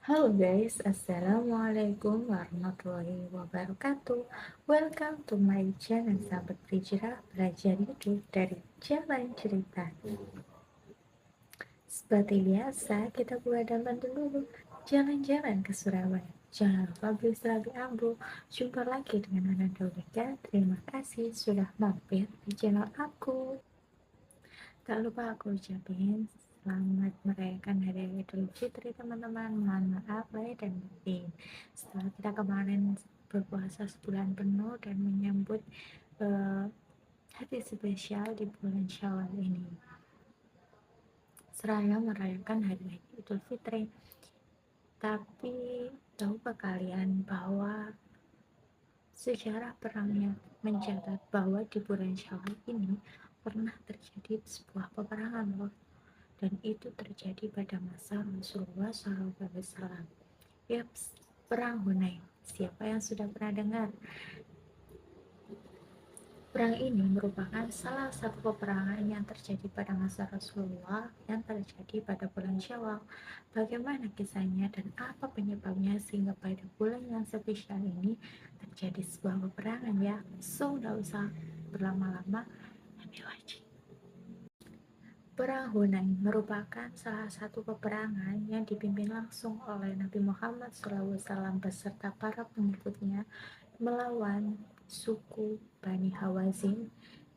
Halo guys, Assalamualaikum warahmatullahi wabarakatuh. Welcome to my channel Sahabat Berhijrah Belajar Hidup dari Jalan Cerita. Seperti biasa, kita berhadapan dulu jalan-jalan ke Surabaya. Jangan lupa beli serabi ambo. Jumpa lagi dengan Ananda Wika. Terima kasih sudah mampir di channel aku. Tak lupa aku ucapin selamat merayakan Hari Raya Idul Fitri teman-teman. Mohon maaf lahir dan batin. Setelah kita kemarin berpuasa sebulan penuh dan menyambut hari spesial di bulan Syawal ini, seraya merayakan Hari Raya Idul Fitri. Tapi tahukah kalian bahwa sejarah perangnya mencatat bahwa di bulan Syawal ini pernah terjadi sebuah peperangan loh, dan itu terjadi pada masa Rasulullah SAW. Yaps, perang Hunain. Siapa yang sudah pernah dengar? Perang ini merupakan salah satu peperangan yang terjadi pada masa Rasulullah yang terjadi pada bulan Syawal. Bagaimana kisahnya dan apa penyebabnya sehingga pada bulan yang spesial ini terjadi sebuah peperangan ya? So, tidak usah berlama-lama, ambil aja. Perang Hunain merupakan salah satu peperangan yang dipimpin langsung oleh Nabi Muhammad SAW beserta para pengikutnya melawan suku Bani Hawazin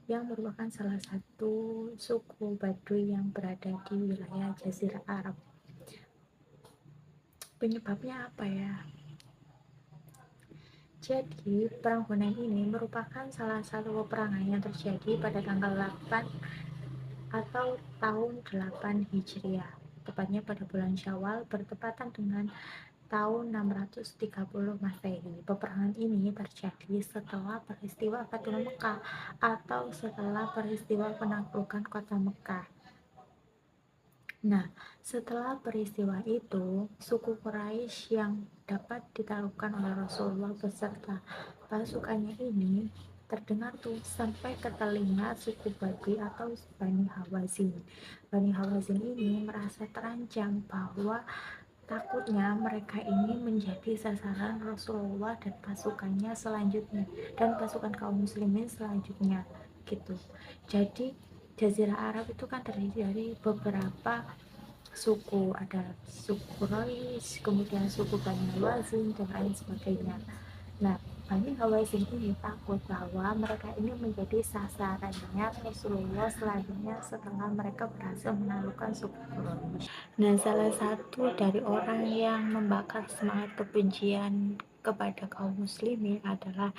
yang merupakan salah satu suku Baduy yang berada di wilayah Jazirah Arab. Penyebabnya apa ya? Jadi, Perang Hunain ini merupakan salah satu peperangan yang terjadi pada tanggal 8 atau tahun 8 Hijriah, tepatnya pada bulan Syawal bertepatan dengan tahun 630 Masehi. Peperangan ini terjadi setelah peristiwa Fatul Mekah atau setelah peristiwa penaklukan kota Mekah. Nah, setelah peristiwa itu, suku Quraisy yang dapat ditaklukkan oleh Rasulullah beserta pasukannya ini terdengar tuh sampai ke telinga suku Badui atau Bani Hawazin. Bani Hawazin ini merasa terancam bahwa takutnya mereka ini menjadi sasaran Rasulullah dan pasukannya selanjutnya, dan pasukan kaum muslimin selanjutnya gitu. Jadi Jazirah Arab itu kan terdiri dari beberapa suku, ada suku Quraisy, kemudian suku Bani Hawazin dan lain sebagainya. Nah, Bani Hawazin ini takut bahwa mereka ini menjadi sasarannya Rasulullah selanjutnya setelah mereka berhasil menaklukkan suku Quraisy. Nah, salah satu dari orang yang membakar semangat kebencian kepada kaum muslimin adalah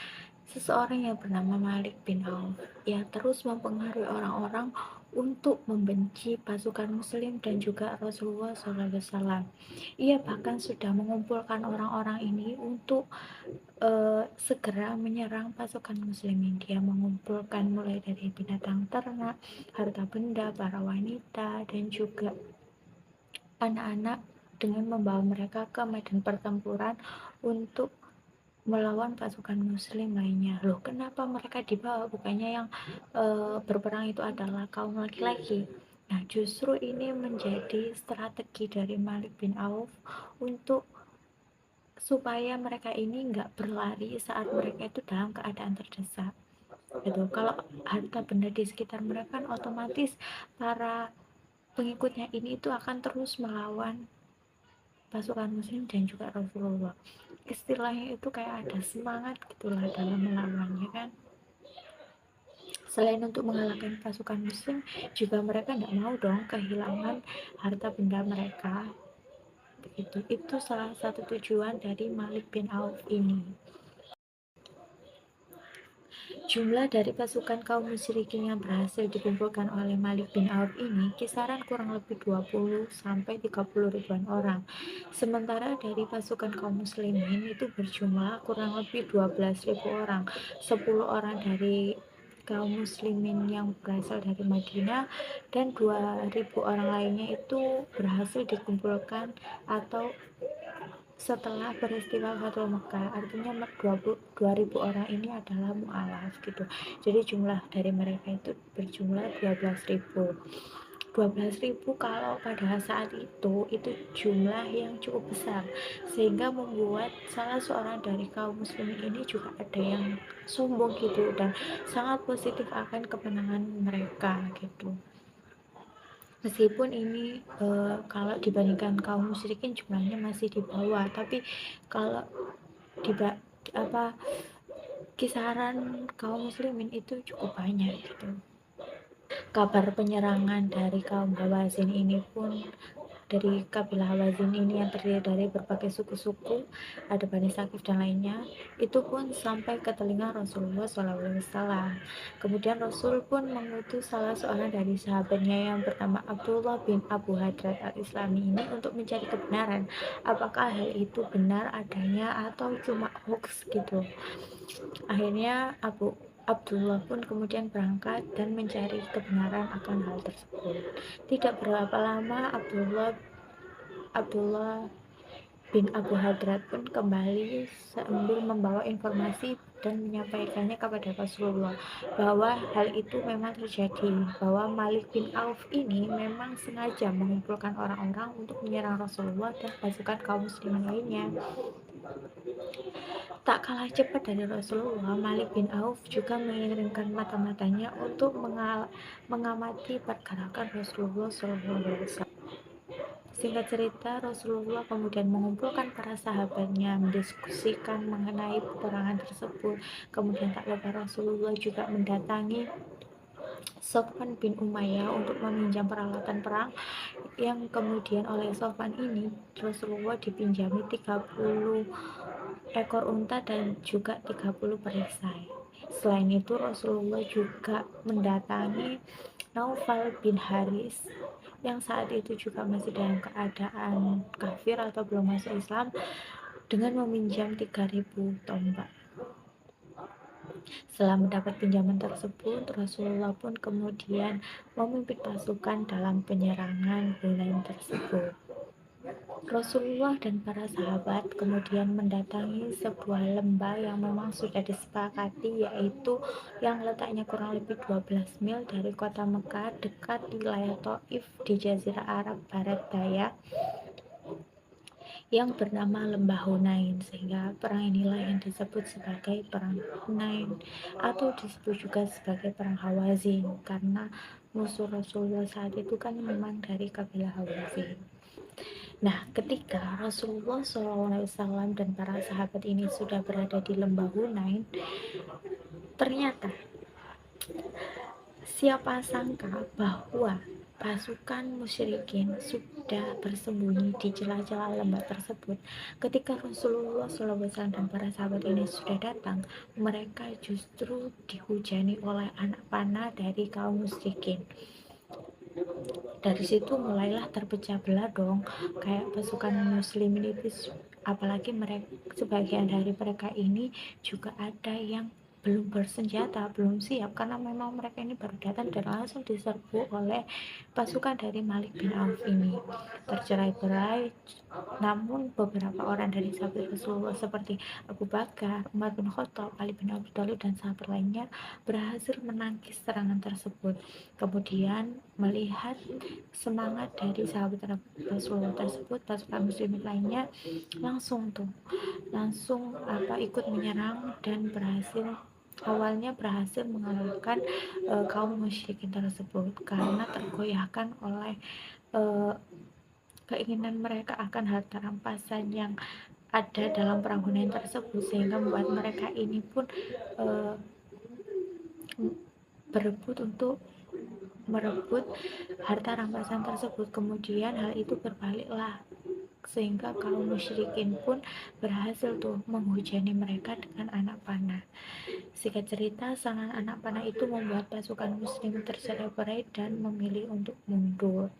seseorang yang bernama Malik bin Auf. Ia terus mempengaruhi orang-orang untuk membenci pasukan muslim dan juga Rasulullah SAW. Ia bahkan sudah mengumpulkan orang-orang ini untuk segera menyerang pasukan muslimin. Dia mengumpulkan mulai dari binatang ternak, harta benda, para wanita, dan juga anak-anak dengan membawa mereka ke medan pertempuran untuk melawan pasukan muslim lainnya. Loh, kenapa mereka dibawa? Bukannya yang berperang itu adalah kaum laki-laki. Nah, justru ini menjadi strategi dari Malik bin Auf untuk supaya mereka ini nggak berlari saat mereka itu dalam keadaan terdesak gitu. Kalau harta benda di sekitar mereka kan otomatis para pengikutnya ini itu akan terus melawan pasukan muslim dan juga Rasulullah. Istilahnya itu kayak ada semangat gitulah dalam melawannya kan. Selain untuk mengalahkan pasukan muslim, juga mereka tidak mau dong kehilangan harta benda mereka. Begitu. Itu salah satu tujuan dari Malik bin Auf ini. Jumlah dari pasukan kaum musyrikin yang berhasil dikumpulkan oleh Malik bin Auf ini kisaran kurang lebih 20 sampai 30 ribuan orang. Sementara dari pasukan kaum muslimin itu berjumlah kurang lebih 12.000 orang. 10 orang dari kaum muslimin yang berasal dari Madinah dan 2.000 orang lainnya itu berhasil dikumpulkan atau setelah peristiwa Fatul Mekah. Artinya 2.000 orang ini adalah mu'alaf gitu. Jadi jumlah dari mereka itu berjumlah 12.000. 12.000 kalau pada saat itu jumlah yang cukup besar, sehingga membuat salah seorang dari kaum muslimin ini juga ada yang sombong gitu dan sangat positif akan kemenangan mereka gitu. Meskipun ini kalau dibandingkan kaum musyrikin jumlahnya masih di bawah, tapi kalau di apa kisaran kaum muslimin itu cukup banyak gitu. Kabar penyerangan dari kaum Hawazin ini pun, dari kabilah Hawazin ini yang terdiri dari berbagai suku-suku, ada Bani Sakif dan lainnya, itu pun sampai ke telinga Rasulullah SAW. Kemudian Rasul pun mengutus salah seorang dari sahabatnya yang bernama Abdullah bin Abu Hadrat al-Islami ini untuk mencari kebenaran, apakah hal itu benar adanya atau cuma hoax gitu. Akhirnya Abdullah pun kemudian berangkat dan mencari kebenaran akan hal tersebut. Tidak berapa lama Abdullah bin Abu Hadrat pun kembali sambil membawa informasi dan menyampaikannya kepada Rasulullah bahwa hal itu memang terjadi, bahwa Malik bin Auf ini memang sengaja mengumpulkan orang-orang untuk menyerang Rasulullah dan pasukan kaum muslimin lainnya. Tak kalah cepat dari Rasulullah, Malik bin Auf juga mengirimkan mata-matanya untuk mengamati pergerakan Rasulullah SAW. Singkat cerita, Rasulullah kemudian mengumpulkan para sahabatnya, mendiskusikan mengenai peperangan tersebut. Kemudian tak lupa Rasulullah juga mendatangi Sofwan bin Umayyah untuk meminjam peralatan perang, yang kemudian oleh Sofwan ini Rasulullah dipinjami 30 ekor unta dan juga 30 perisai. Selain itu Rasulullah juga mendatangi Naufal bin Haris yang saat itu juga masih dalam keadaan kafir atau belum masuk Islam, dengan meminjam 3.000 tombak. Setelah mendapat pinjaman tersebut, Rasulullah pun kemudian memimpin pasukan dalam penyerangan Hunain tersebut. Rasulullah dan para sahabat kemudian mendatangi sebuah lembah yang memang sudah disepakati, yaitu yang letaknya kurang lebih 12 mil dari kota Mekah, dekat wilayah Taif di Jazirah Arab Barat Daya, yang bernama Lembah Hunain, sehingga perang inilah yang disebut sebagai perang Hunain atau disebut juga sebagai perang Hawazin, karena musuh Rasulullah saat itu kan memang dari kabilah Hawazin. Nah, ketika Rasulullah SAW dan para sahabat ini sudah berada di lembah Hunain, ternyata siapa sangka bahwa pasukan musyrikin sudah bersembunyi di celah-celah lembah tersebut. Ketika Rasulullah SAW dan para sahabat ini sudah datang, mereka justru dihujani oleh anak panah dari kaum musyrikin. Dari situ mulailah terpecah belah dong, kayak pasukan muslimin itu, apalagi mereka, sebagian dari mereka ini juga ada yang belum bersenjata, belum siap, karena memang mereka ini baru datang dan langsung diserbu oleh pasukan dari Malik bin Auf ini. Tercerai-berai, namun beberapa orang dari sahabat Rasulullah seperti Abu Bakar, Umar bin Khattab, Ali bin Abi Thalib dan sahabat lainnya berhasil menangkis serangan tersebut. Kemudian melihat semangat dari sahabat Rasulullah tersebut, pasukan muslimin lainnya langsung ikut menyerang dan awalnya berhasil mengalahkan kaum musyrikin tersebut, karena tergoyahkan oleh keinginan mereka akan harta rampasan yang ada dalam perang Hunain tersebut, sehingga membuat mereka ini pun berebut untuk merebut harta rampasan tersebut. Kemudian hal itu berbaliklah, sehingga kaum musyrikin pun berhasil menghujani mereka dengan anak panah. Singkat cerita, serangan anak panah itu membuat pasukan muslim tercerai-berai dan memilih untuk mundur.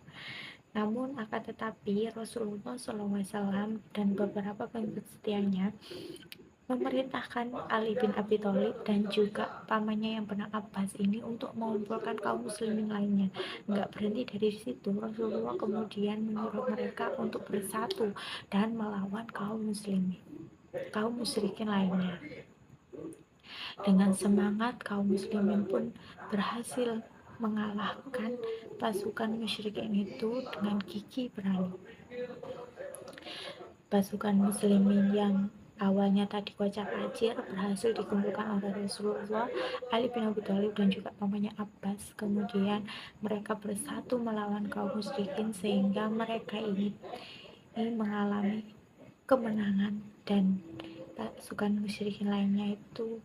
Namun akan tetapi Rasulullah SAW dan beberapa pengikut setianya memerintahkan Ali bin Abi Thalib dan juga pamannya yang bernama Abbas ini untuk mengumpulkan kaum muslimin lainnya. Nggak berhenti dari situ, Rasulullah kemudian menyuruh mereka untuk bersatu dan melawan kaum musyrikin lainnya. Dengan semangat, kaum muslimin pun berhasil mengalahkan pasukan musyrikin itu dengan gigih berani. Pasukan muslimin yang awalnya tadi kocar-kacir berhasil dikumpulkan oleh Rasulullah, Ali bin Abi Thalib dan juga pamannya Abbas. Kemudian mereka bersatu melawan kaum musyrikin sehingga mereka ini mengalami kemenangan dan pasukan musyrikin lainnya itu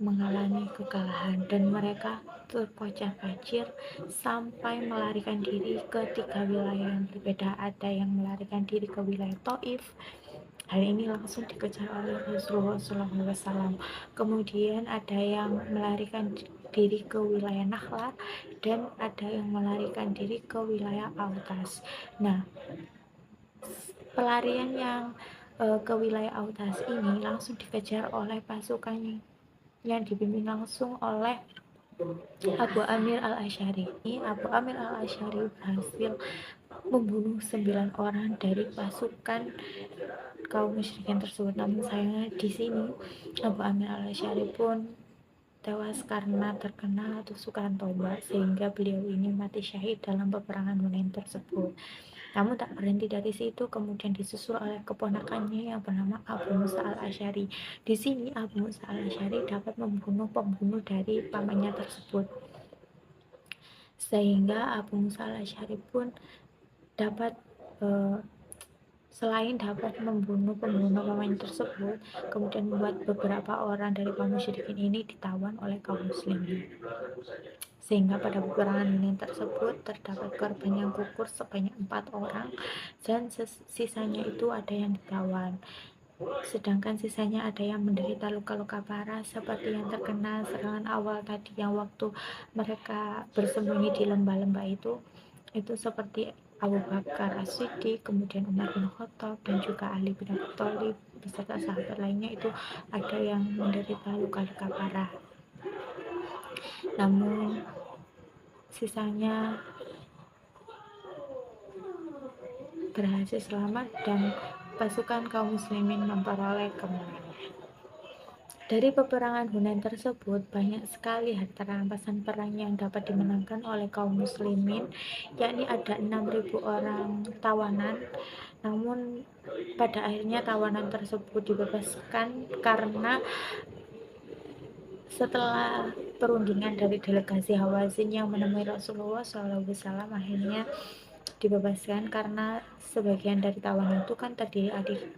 mengalami kekalahan dan mereka terkocar-kacir sampai melarikan diri ke 3 wilayah yang berbeda. Ada yang melarikan diri ke wilayah Taif. Hal ini langsung dikejar oleh Rasulullah SAW. Kemudian ada yang melarikan diri ke wilayah Nakhla dan ada yang melarikan diri ke wilayah Autas. Nah, pelarian yang ke wilayah Autas ini langsung dikejar oleh pasukan yang dipimpin langsung oleh Abu Amir al-Asy'ari. Abu Amir al-Asy'ari berhasil membunuh 9 orang dari pasukan kaum musyrikin tersebut. Namun sayangnya di sini Abu Amir al-Asy'ari pun tewas karena terkena tusukan tombak sehingga beliau ini mati syahid dalam peperangan Hunain tersebut. Namun tak berhenti dari situ, kemudian disusul oleh keponakannya yang bernama Abu Musa al-Asy'ari. Di sini Abu Musa al-Asy'ari dapat membunuh pembunuh dari pamannya tersebut, sehingga Abu Musa al-Asy'ari pun dapat selain dapat membunuh pembunuh pamannya tersebut, kemudian membuat beberapa orang dari kaum musyrikin ini ditawan oleh kaum muslimin. Sehingga pada peperangan ini tersebut terdapat korban yang gugur sebanyak 4 orang dan sisanya itu ada yang ditawan. Sedangkan sisanya ada yang menderita luka-luka parah seperti yang terkena serangan awal tadi yang waktu mereka bersembunyi di lembah-lembah itu seperti Abu Bakar As-Siddiq, kemudian Umar bin Khattab dan juga Ali bin Abi Thalib beserta sahabat lainnya itu ada yang menderita luka-luka parah. Namun sisanya berhasil selamat dan pasukan kaum muslimin memperoleh kemenangan. Dari peperangan Hunain tersebut, banyak sekali harta rampasan perang yang dapat dimenangkan oleh kaum muslimin, yakni ada 6.000 orang tawanan. Namun pada akhirnya tawanan tersebut dibebaskan karena setelah perundingan dari delegasi Hawazin yang menemui Rasulullah SAW, akhirnya dibebaskan karena sebagian dari tawanan itu kan terdiri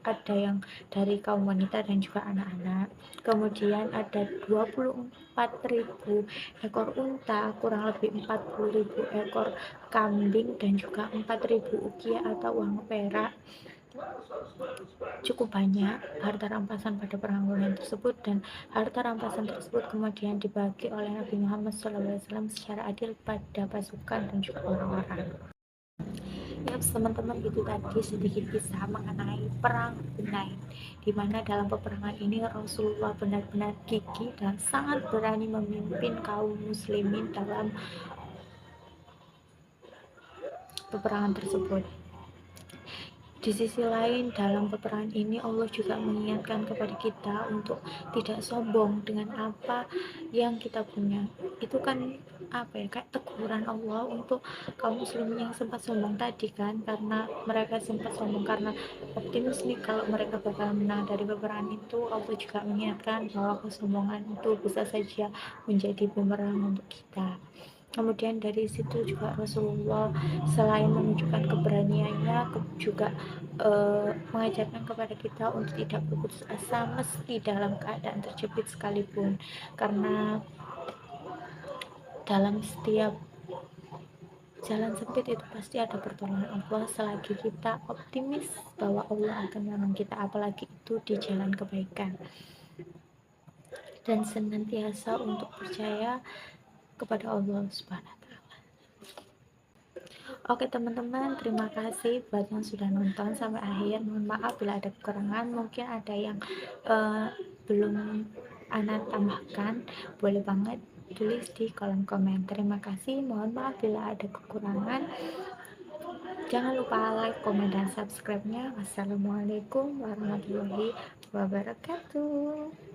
ada yang dari kaum wanita dan juga anak-anak. Kemudian ada 24.000 ekor unta, kurang lebih 40.000 ekor kambing dan juga 4.000 ukiah atau uang perak. Cukup banyak harta rampasan pada perang Hunain tersebut, dan harta rampasan tersebut kemudian dibagi oleh Nabi Muhammad SAW secara adil pada pasukan dan juga orang-orang. Ya, teman-teman, itu tadi sedikit kisah mengenai perang Hunain, di mana dalam peperangan ini Rasulullah benar-benar gigih dan sangat berani memimpin kaum muslimin dalam peperangan tersebut. Di sisi lain, dalam peperangan ini Allah juga mengingatkan kepada kita untuk tidak sombong dengan apa yang kita punya. Itu kan kayak teguran Allah untuk kaum muslimin yang sempat sombong tadi kan, karena mereka sempat sombong karena optimis nih kalau mereka bakal menang dari peperangan itu. Allah juga mengingatkan bahwa kesombongan itu bisa saja menjadi bumerang untuk kita. Kemudian dari situ juga Rasulullah selain menunjukkan keberaniannya juga mengajarkan kepada kita untuk tidak berputus asa meski dalam keadaan terjepit sekalipun, karena dalam setiap jalan sempit itu pasti ada pertolongan Allah selagi kita optimis bahwa Allah akan menolong kita, apalagi itu di jalan kebaikan, dan senantiasa untuk percaya kepada Allah Subhanahu wa Ta'ala. Oke teman-teman, terima kasih buat yang sudah nonton sampai akhir. Mohon maaf bila ada kekurangan, mungkin ada yang belum Ana tambahkan, boleh banget tulis di kolom komen. Terima kasih, mohon maaf bila ada kekurangan. Jangan lupa like, komen, dan subscribe-nya. Wassalamualaikum warahmatullahi wabarakatuh.